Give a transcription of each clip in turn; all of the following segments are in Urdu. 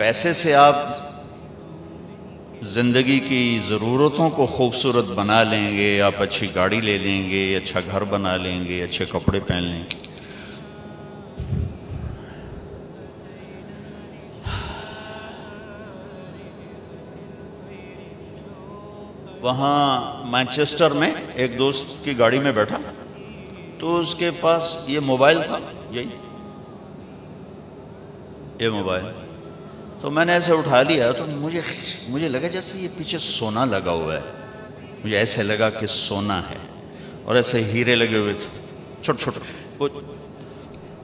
پیسے سے آپ زندگی کی ضرورتوں کو خوبصورت بنا لیں گے، آپ اچھی گاڑی لے لیں گے، اچھا گھر بنا لیں گے، اچھے کپڑے پہن لیں گے، وہاں مانچسٹر میں ایک دوست کی گاڑی میں بیٹھا تو اس کے پاس یہ موبائل تھا، یہ موبائل، تو میں نے ایسے اٹھا لیا تو مجھے لگا جیسے یہ پیچھے سونا لگا ہوا ہے، مجھے ایسے لگا کہ سونا ہے اور ایسے ہیرے لگے ہوئے تھے چھوٹے چھوٹے۔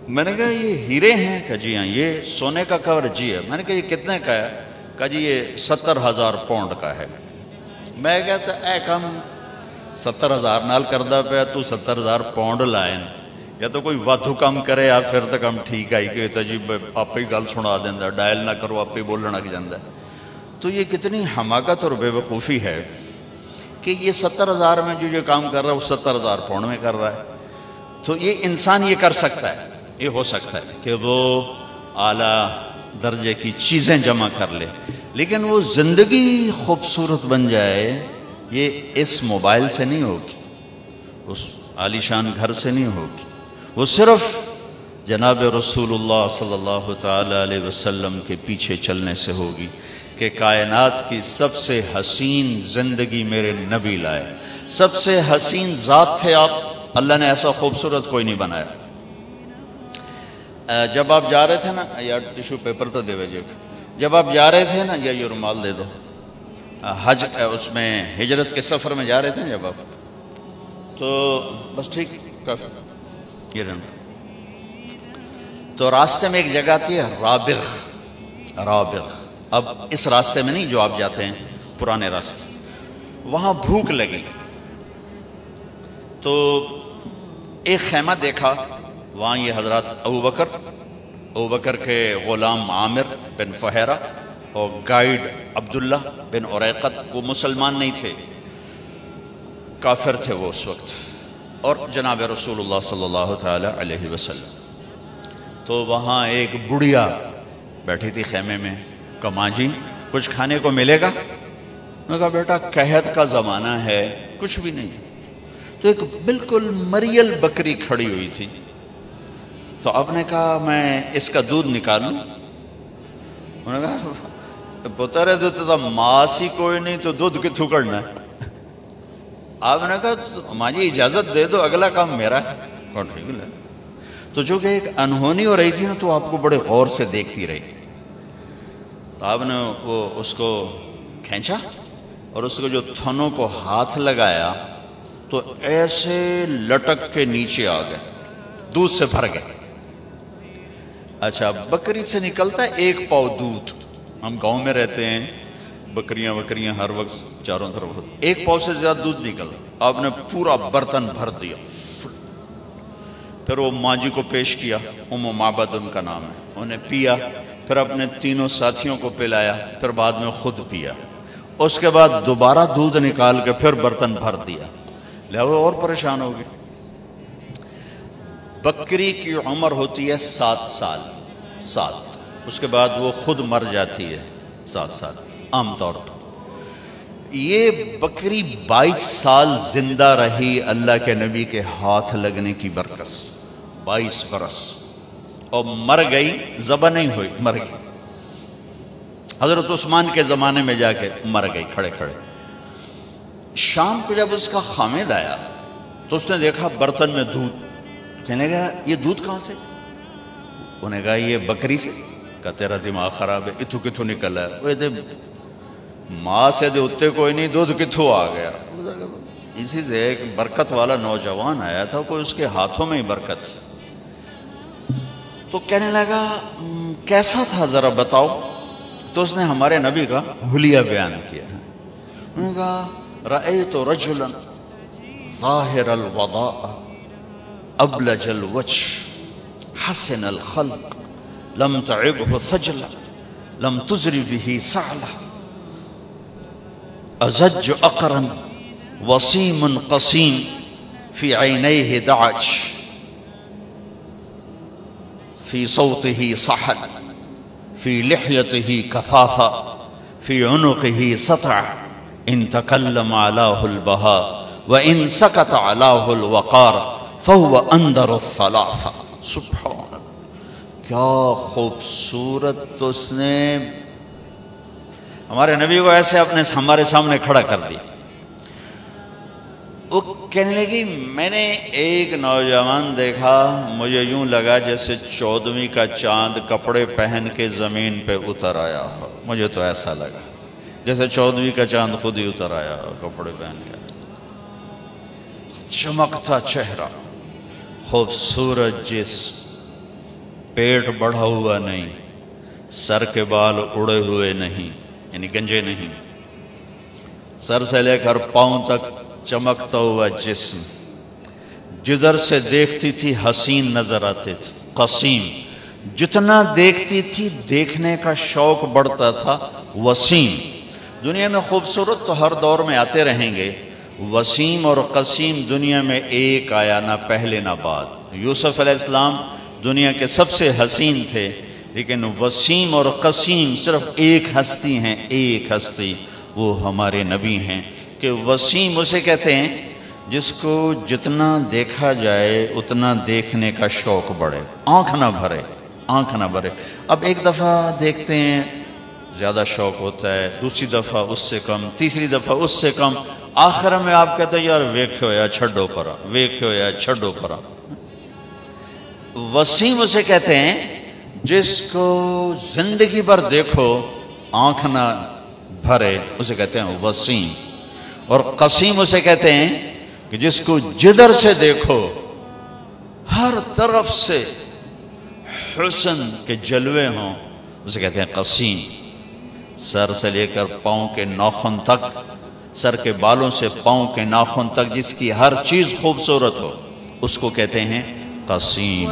میں نے کہا یہ ہیرے ہیں؟ کہ جی ہاں۔ یہ سونے کا کور؟ جی ہے۔ میں نے کہا یہ کتنے کا ہے؟ کہا جی یہ 70,000 پاؤنڈ کا ہے۔ میں کہتا اے کم 70,000 نال کردہ پیا تو 70,000 پاؤنڈ لائن، یا تو کوئی وادھو کام کرے یا پھر تو کم ٹھیک آئی کہ تجیب آپ ہی گل سنا دینا، ڈائل نہ کرو آپ ہی بولنا لگ جاندہ ہے۔ تو یہ کتنی حماقت اور بے وقوفی ہے کہ یہ 70,000 میں جو کام کر رہا ہے وہ 70,000 پاؤنڈ میں کر رہا ہے۔ تو یہ انسان یہ کر سکتا ہے، یہ ہو سکتا ہے کہ وہ اعلیٰ درجے کی چیزیں جمع کر لے، لیکن وہ زندگی خوبصورت بن جائے یہ اس موبائل سے نہیں ہوگی، اس عالیشان گھر سے نہیں ہوگی، وہ صرف جناب رسول اللہ صلی اللہ تعالی علیہ وسلم کے پیچھے چلنے سے ہوگی کہ کائنات کی سب سے حسین زندگی میرے نبی لائے، سب سے حسین ذات تھے آپ، اللہ نے ایسا خوبصورت کوئی نہیں بنایا۔ جب آپ جا رہے تھے نا، یا ٹیشو پیپر تو دے وجہ، جب آپ جا رہے تھے نا، یا یہ رومال دے دو، حج اس میں ہجرت کے سفر میں جا رہے تھے جب آپ، تو بس ٹھیک کافی یہ رہنا، تو راستے میں ایک جگہ تھی رابغ، اب اس راستے میں نہیں جو آپ جاتے ہیں پرانے راستے، وہاں بھوک لگی تو ایک خیمہ دیکھا، وہاں یہ حضرات ابو بکر کے غلام عامر بن فہیرہ اور گائیڈ عبداللہ بن عریقت، وہ مسلمان نہیں تھے، کافر تھے وہ اس وقت، اور جناب رسول اللہ صلی اللہ تعالی علیہ وسلم۔ تو وہاں ایک بڑھیا بیٹھی تھی خیمے میں، کہا ماں جی کچھ کھانے کو ملے گا؟ میں کہا بیٹا قحط کا زمانہ ہے، کچھ بھی نہیں۔ تو ایک بالکل مریل بکری کھڑی ہوئی تھی، تو آپ نے کہا میں اس کا دودھ نکالوں؟ انہوں نے کہا پتر دودھ تو ماس ہی کوئی نہیں تو دودھ کتوں کرنا ہے؟ آپ نے کہا ماں جی اجازت دے دو، اگلا کام میرا ہے۔ کہا ٹھیک ہے۔ تو جو کہ ایک انہونی ہو رہی تھی نا، تو آپ کو بڑے غور سے دیکھتی رہی، تو آپ نے وہ اس کو کھینچا اور اس کو جو تھنوں کو ہاتھ لگایا تو ایسے لٹک کے نیچے آ گئے، دودھ سے بھر گئے۔ اچھا، بکری سے نکلتا ہے 1 پاؤ دودھ، ہم گاؤں میں رہتے ہیں، بکریاں ہر وقت چاروں طرف ہوتی، 1 پاؤ سے زیادہ دودھ نکل، آپ نے پورا برتن بھر دیا، پھر وہ ماں جی کو پیش کیا، ام معبد ان کا نام ہے، انہیں پیا، پھر اپنے تینوں ساتھیوں کو پلایا، پھر بعد میں خود پیا، اس کے بعد دوبارہ دودھ نکال کے پھر برتن بھر دیا، لہذا اور پریشان ہو گئے۔ بکری کی عمر ہوتی ہے 7 سال، اس کے بعد وہ خود مر جاتی ہے 7 سال عام طور پر۔ یہ بکری 22 سال زندہ رہی اللہ کے نبی کے ہاتھ لگنے کی برکت، 22 برس، اور مر گئی، ذبح نہیں ہوئی، مر گئی۔ حضرت عثمان کے زمانے میں جا کے مر گئی کھڑے کھڑے۔ شام کو جب اس کا خامد آیا تو اس نے دیکھا برتن میں دودھ، کہنے لگا یہ دودھ کہاں سے؟ انہوں نے کہا یہ بکری سے۔ کہا تیرا دماغ خراب ہے، اتھو کتھو نکل ہے؟ وہ دے ماں سے دے اتے کوئی نہیں، دودھ کتھو آ گیا؟ اسی سے ایک برکت والا نوجوان آیا تھا، کوئی اس کے ہاتھوں میں ہی برکت تھی۔ تو کہنے لگا کیسا تھا ذرا بتاؤ؟ تو اس نے ہمارے نبی کا حلیہ بیان کیا ہے۔ انہوں نے کہا رأیت رجلا ظاہر الوضاء ابلج الوجه حسن الخلق لم تعبه ثجلة لم تزر به سعلة أزج أقرا وصيم قصيم في عينيه دعج في صوته صحل فی لحیتہ کثافہ فی عنقہ سطع ان تکلم علاہ البہا وان سکت علاہ الوقار فہو اندر الثلاثہ. سبحان اللہ، کیا خوبصورت اس نے ہمارے نبی کو ایسے اپنے ہمارے سامنے کھڑا کر دیا. وہ کہنے لگی میں نے ایک نوجوان دیکھا، مجھے یوں لگا جیسے 14ویں کا چاند کپڑے پہن کے زمین پہ اتر آیا ہو. مجھے تو ایسا لگا جیسے 14ویں کا چاند خود ہی اتر آیا ہو کپڑے پہن کے. چمکتا چہرہ، خوبصورت جسم، پیٹ بڑھا ہوا نہیں، سر کے بال اڑے ہوئے نہیں یعنی گنجے نہیں، سر سے لے کر پاؤں تک چمکتا ہوا جسم. جدھر سے دیکھتی تھی حسین نظر آتے تھے، قسیم. جتنا دیکھتی تھی دیکھنے کا شوق بڑھتا تھا، وسیم. دنیا میں خوبصورت تو ہر دور میں آتے رہیں گے، وسیم اور قسیم دنیا میں ایک آیا، نہ پہلے نہ بعد. یوسف علیہ السلام دنیا کے سب سے حسین تھے، لیکن وسیم اور قسیم صرف ایک ہستی ہیں، ایک ہستی، وہ ہمارے نبی ہیں. کہ وسیم اسے کہتے ہیں جس کو جتنا دیکھا جائے اتنا دیکھنے کا شوق بڑھے، آنکھ نہ بھرے، آنکھ نہ بھرے. اب ایک دفعہ دیکھتے ہیں زیادہ شوق ہوتا ہے، دوسری دفعہ اس سے کم، تیسری دفعہ اس سے کم، آخر میں آپ کہتے ہیں یار ویکھو یا چھڈو پرا، ویکھو یا چھڈو پرا. وسیم اسے کہتے ہیں جس کو زندگی بھر دیکھو آنکھ نہ بھرے، اسے کہتے ہیں وسیم. اور قسیم اسے کہتے ہیں کہ جس کو جدھر سے دیکھو ہر طرف سے حسن کے جلوے ہوں، اسے کہتے ہیں قسیم. سر سے لے کر پاؤں کے ناخن تک، سر کے بالوں سے پاؤں کے ناخن تک جس کی ہر چیز خوبصورت ہو، اس کو کہتے ہیں قسیم.